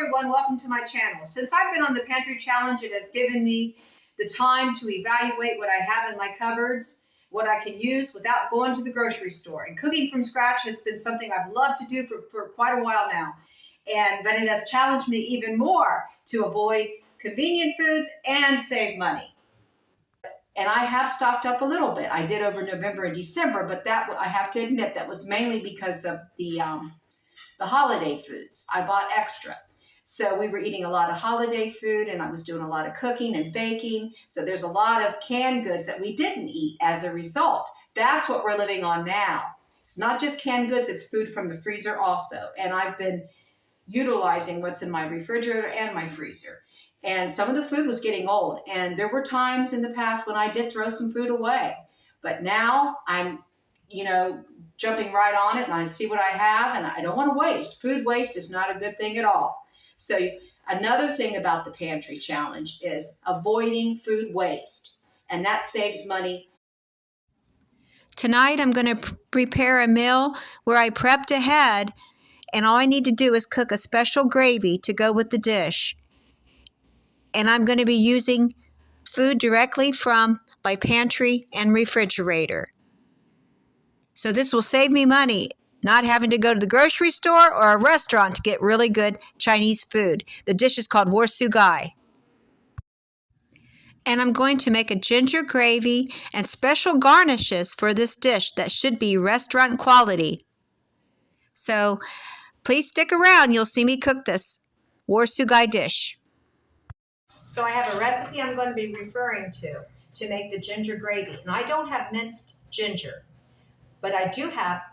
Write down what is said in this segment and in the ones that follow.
everyone, welcome to my channel. Since I've been on the Pantry Challenge, it has given me the time to evaluate what I have in my cupboards, what I can use without going to the grocery store. And cooking from scratch has been something I've loved to do for quite a while now. But it has challenged me even more to avoid convenient foods and save money. And I have stocked up a little bit. I did over November and December, but that, I have to admit, that was mainly because of the holiday foods. I bought extra. So we were eating a lot of holiday food, and I was doing a lot of cooking and baking. So there's a lot of canned goods that we didn't eat as a result. That's what we're living on now. It's not just canned goods, it's food from the freezer also. And I've been utilizing what's in my refrigerator and my freezer. And some of the food was getting old. And there were times in the past when I did throw some food away. But now I'm, jumping right on it, and I see what I have, and I don't want to waste. Food waste is not a good thing at all. So another thing about the Pantry Challenge is avoiding food waste, and that saves money. Tonight I'm going to prepare a meal where I prepped ahead, and all I need to do is cook a special gravy to go with the dish. And I'm going to be using food directly from my pantry and refrigerator. So this will save me money, not having to go to the grocery store or a restaurant to get really good Chinese food. The dish is called Warsu Gai. And I'm going to make a ginger gravy and special garnishes for this dish that should be restaurant quality. So please stick around. You'll see me cook this Warsu Gai dish. So I have a recipe I'm going to be referring to make the ginger gravy. And I don't have minced ginger, but I do have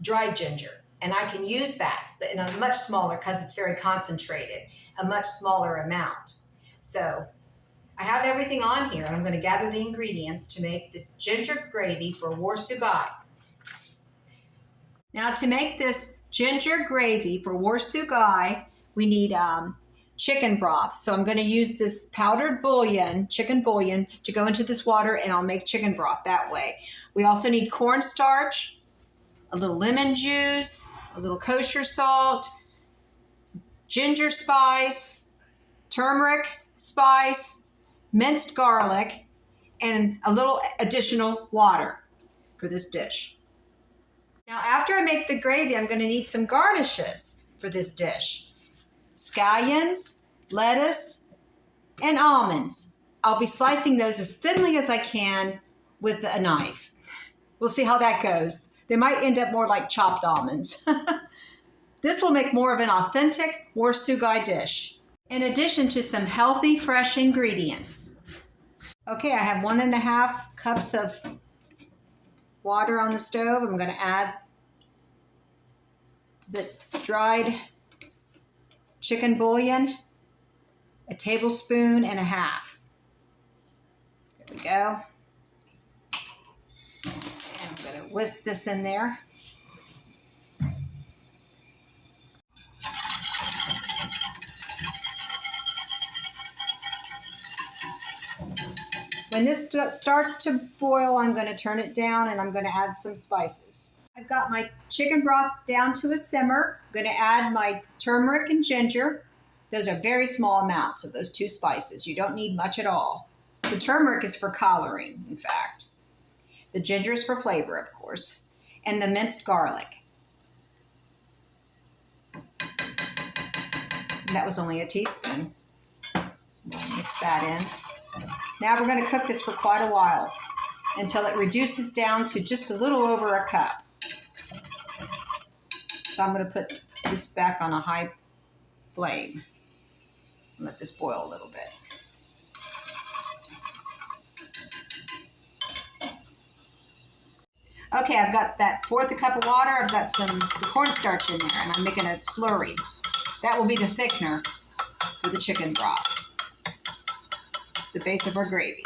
dried ginger. And I can use that, but in a much smaller, because it's very concentrated, a much smaller amount. So I have everything on here, and I'm going to gather the ingredients to make the ginger gravy for Warsu Gai. Now, to make this ginger gravy for Warsu Gai, we need chicken broth. So I'm going to use this powdered bouillon, chicken bouillon, to go into this water, and I'll make chicken broth that way. We also need cornstarch, a little lemon juice, a little kosher salt, ginger spice, turmeric spice, minced garlic, and a little additional water for this dish. Now, after I make the gravy, I'm going to need some garnishes for this dish. Scallions, lettuce, and almonds. I'll be slicing those as thinly as I can with a knife. We'll see how that goes. They might end up more like chopped almonds. This will make more of an authentic Warsu Gai dish, in addition to some healthy, fresh ingredients. Okay, I have 1.5 cups of water on the stove. I'm going to add the dried chicken bouillon, 1.5 tablespoons. There we go. And I'm going to whisk this in there. When this starts to boil, I'm going to turn it down, and I'm going to add some spices. I've got my chicken broth down to a simmer. I'm going to add my turmeric and ginger. Those are very small amounts of those two spices. You don't need much at all. The turmeric is for coloring, in fact. The ginger is for flavor, of course. And the minced garlic. And that was only a teaspoon. Mix that in. Now we're going to cook this for quite a while until it reduces down to just a little over a cup. So I'm going to put this back on a high flame and let this boil a little bit. Okay, I've got that 1/4 cup of water. I've got the cornstarch in there, and I'm making a slurry. That will be the thickener for the chicken broth, the base of our gravy.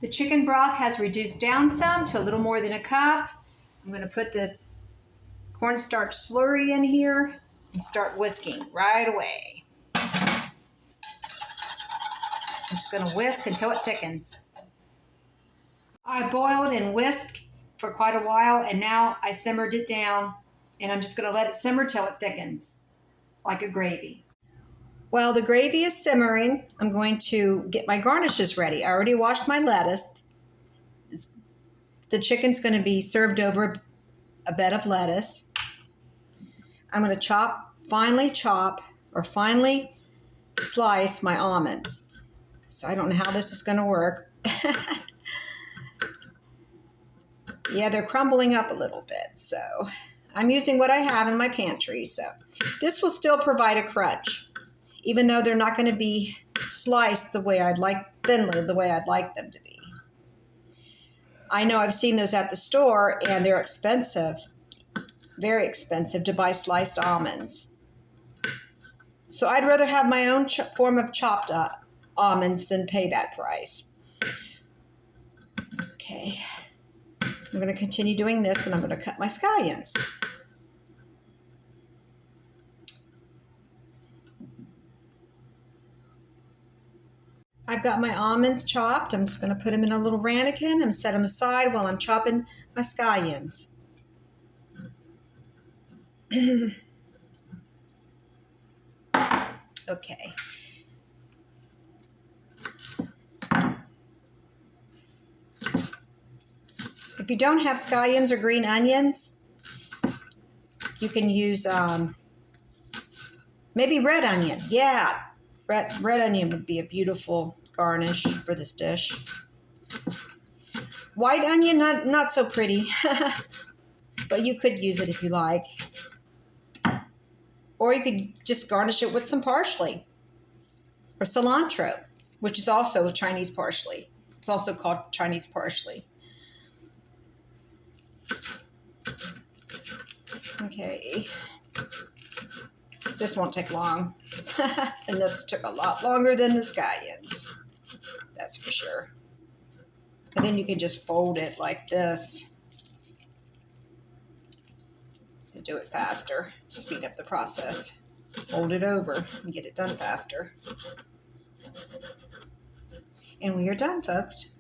The chicken broth has reduced down some to a little more than a cup. I'm going to put the cornstarch slurry in here and start whisking right away. I'm just going to whisk until it thickens. I boiled and whisked for quite a while, and now I simmered it down, and I'm just going to let it simmer till it thickens like a gravy. While the gravy is simmering, I'm going to get my garnishes ready. I already washed my lettuce. The chicken's going to be served over a bed of lettuce. I'm going to finely slice my almonds. So I don't know how this is going to work. Yeah, they're crumbling up a little bit. So I'm using what I have in my pantry. So this will still provide a crunch, even though they're not going to be sliced thinly the way I'd like them to be. I know I've seen those at the store, and they're expensive, very expensive to buy sliced almonds. So I'd rather have my own form of chopped almonds than pay that price. Okay, I'm going to continue doing this, and I'm going to cut my scallions. I've got my almonds chopped. I'm just going to put them in a little ramekin and set them aside while I'm chopping my scallions. Okay. If you don't have scallions or green onions, you can use maybe red onion. Yeah, red onion would be a beautiful garnish for this dish. White onion, not so pretty, but you could use it if you like. Or you could just garnish it with some parsley or cilantro, which is also Chinese parsley. It's also called Chinese parsley. Okay. This won't take long. And this took a lot longer than the scallions. That's for sure. And then you can just fold it like this to do it faster, to speed up the process. Fold it over and get it done faster. And we are done, folks.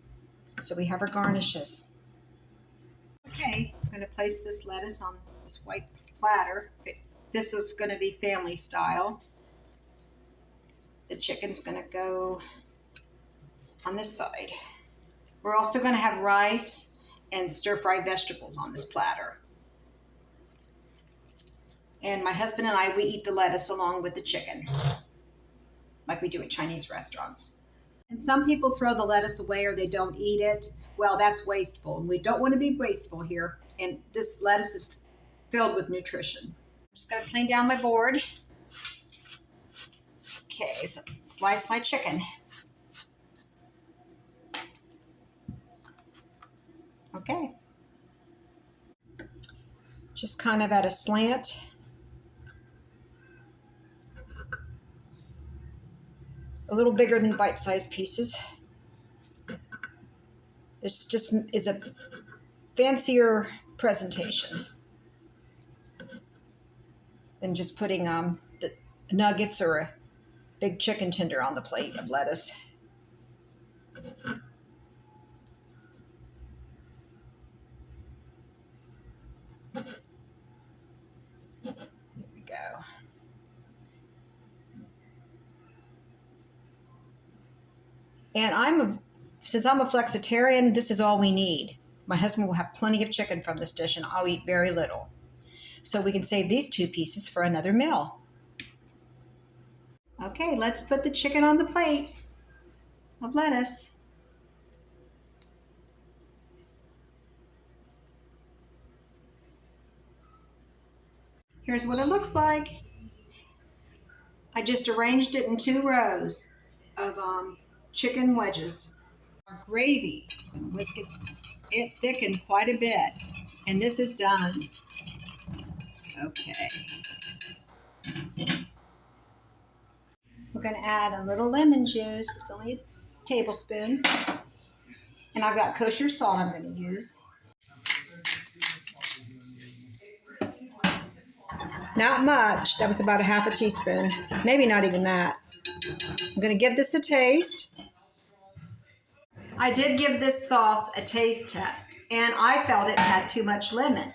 So we have our garnishes. Okay, I'm going to place this lettuce on this white platter. This is going to be family style. The chicken's going to go on this side. We're also going to have rice and stir-fried vegetables on this platter. And my husband and I, we eat the lettuce along with the chicken, like we do at Chinese restaurants. And some people throw the lettuce away or they don't eat it. Well, that's wasteful, and we don't want to be wasteful here. And this lettuce is filled with nutrition. I'm just going to clean down my board. Okay, so slice my chicken. Okay. Just kind of at a slant. A little bigger than bite-sized pieces. This just is a fancier presentation than just putting the nuggets or a big chicken tender on the plate of lettuce. There we go. And since I'm a flexitarian, this is all we need. My husband will have plenty of chicken from this dish, and I'll eat very little. So we can save these 2 pieces for another meal. Okay, let's put the chicken on the plate of lettuce. Here's what it looks like. I just arranged it in 2 rows of chicken wedges. Our gravy, I'm going to whisk it thickened quite a bit, and this is done. Okay. We're going to add a little lemon juice. It's only a tablespoon. And I've got kosher salt I'm going to use. Not much. That was about a half a teaspoon. Maybe not even that. I'm going to give this a taste. I did give this sauce a taste test, and I felt it had too much lemon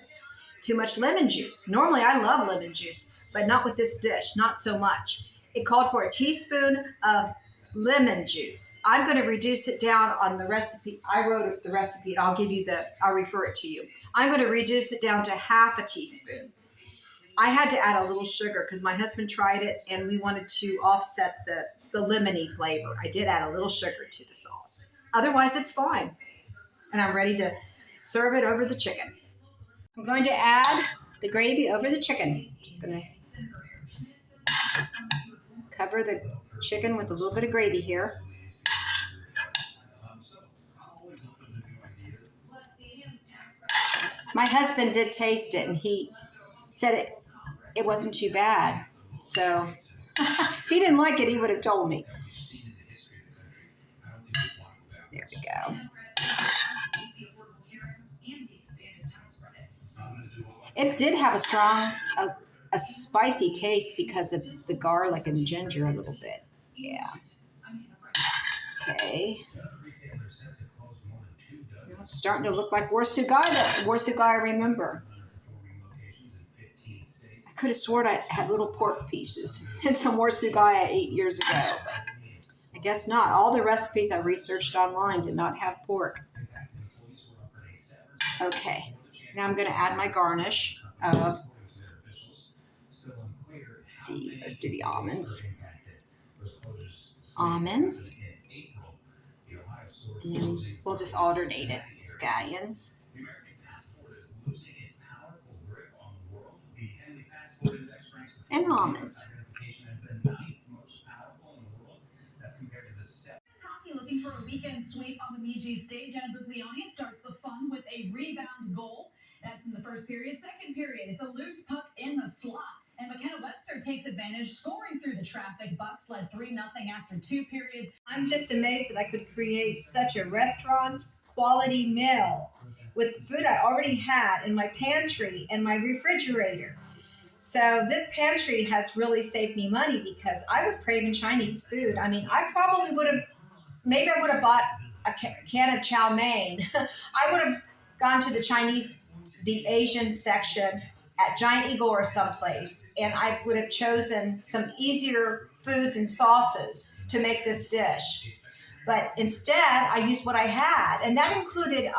juice. Normally, I love lemon juice, but not with this dish, not so much. It called for a teaspoon of lemon juice. I'm going to reduce it down on the recipe. I wrote the recipe, and I'll refer it to you. I'm going to reduce it down to half a teaspoon. I had to add a little sugar because my husband tried it, and we wanted to offset the lemony flavor. I did add a little sugar to the sauce. Otherwise, it's fine. And I'm ready to serve it over the chicken. I'm going to add the gravy over the chicken. Just going to cover the chicken with a little bit of gravy here. My husband did taste it, and he said it wasn't too bad. So if he didn't like it, he would have told me. There we go. It did have a strong, a spicy taste because of the garlic and ginger a little bit. Yeah. Okay. It's starting to look like Warsaw Guy. Warsaw Guy I remember. I could have sworn I had little pork pieces in some Warsaw Guy I ate years ago. But I guess not. All the recipes I researched online did not have pork. Okay. Now I'm going to add my garnish of, let's do the almonds. Almonds. And then we'll just alternate it. Scallions. And almonds. Looking for a weekend sweep on the Migi stage. Jenna Buglioni starts the fun with a rebound goal. That's in the first period. Second period, it's a loose puck in the slot. And McKenna Webster takes advantage, scoring through the traffic. Bucks led 3-0 after 2 periods. I'm just amazed that I could create such a restaurant quality meal with the food I already had in my pantry and my refrigerator. So this pantry has really saved me money because I was craving Chinese food. I mean, I probably would have, maybe I would have bought a can of chow mein. I would have gone to the Asian section at Giant Eagle or someplace, and I would have chosen some easier foods and sauces to make this dish. But instead, I used what I had, and that included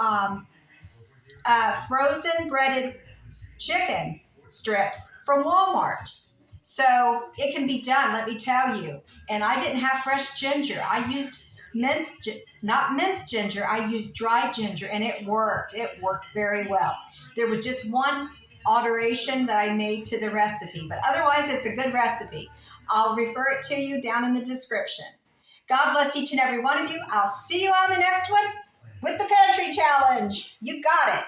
frozen breaded chicken strips from Walmart. So it can be done, let me tell you. And I didn't have fresh ginger. I used not minced ginger. I used dried ginger, and it worked. It worked very well. There was just one alteration that I made to the recipe, but otherwise it's a good recipe. I'll refer it to you down in the description. God bless each and every one of you. I'll see you on the next one with the Pantry Challenge. You got it.